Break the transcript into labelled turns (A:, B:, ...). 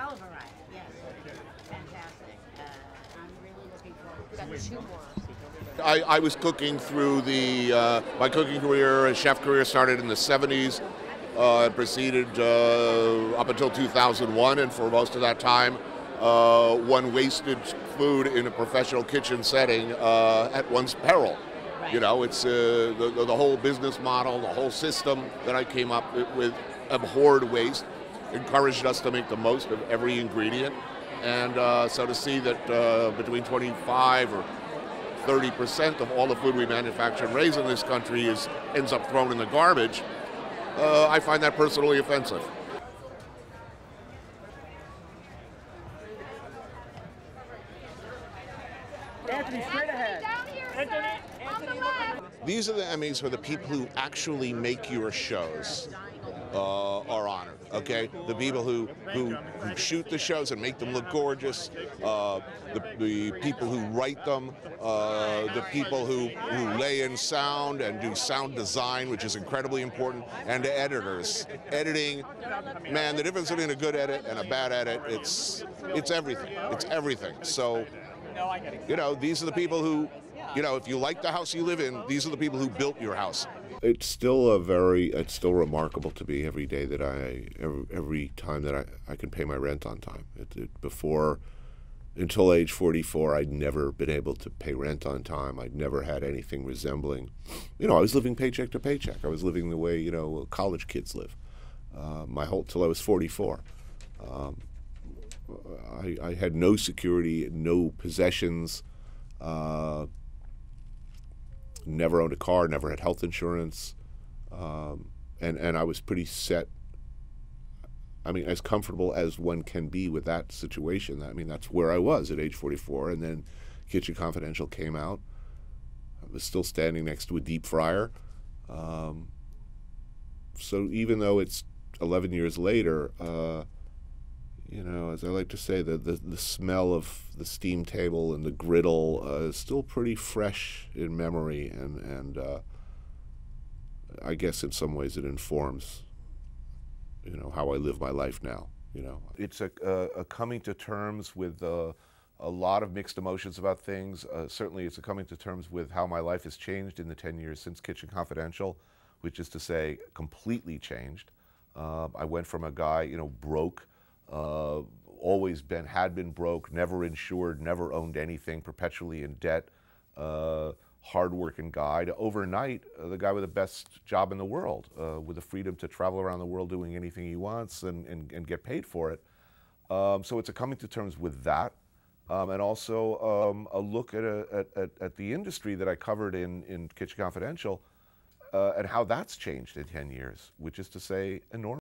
A: salad variety, yes. Fantastic. I'm really looking forward. We've got two more.
B: I was cooking through my cooking career, chef career started in the 70s. It proceeded up until 2001, and for most of that time, one wasted food in a professional kitchen setting at one's peril.
A: Right.
B: You know, it's the whole business model, the whole system that I came up with, abhorred waste, encouraged us to make the most of every ingredient. And so to see that between 25 or 30% of all the food we manufacture and raise in this country ends up thrown in the garbage, I find that personally offensive.
C: Anthony, straight ahead.
B: These are the Emmys for the people who actually make your shows are honored. Okay, the people who shoot the shows and make them look gorgeous, the people who write them, the people who lay in sound and do sound design, which is incredibly important, and the editors. Editing, man, the difference between a good edit and a bad edit, it's everything. It's everything. So, you know, these are the people who, you know, if you like the house you live in, these are the people who built your house. It's still remarkable to me every day that every time that I can pay my rent on time. Until age 44, I'd never been able to pay rent on time. I'd never had anything resembling, you know, I was living paycheck to paycheck. I was living the way, you know, college kids live. Till I was 44. I had no security, no possessions, never owned a car, never had health insurance, and I was pretty set. I mean, as comfortable as one can be with that situation. I mean, that's where I was at age 44, and then Kitchen Confidential came out. I was still standing next to a deep fryer. So even though it's 11 years later, you know, as I like to say, the smell of the steam table and the griddle is still pretty fresh in memory, and I guess in some ways it informs, you know, how I live my life now. You know, it's a coming to terms with a lot of mixed emotions about things. Certainly, it's a coming to terms with how my life has changed in the 10 years since Kitchen Confidential, which is to say, completely changed. I went from a guy, you know, broke. Had been broke, never insured, never owned anything, perpetually in debt, hard-working guy, to overnight the guy with the best job in the world, with the freedom to travel around the world doing anything he wants and get paid for it. So it's a coming to terms with that, and also a look at the industry that I covered in Kitchen Confidential, and how that's changed in 10 years, which is to say, enormous.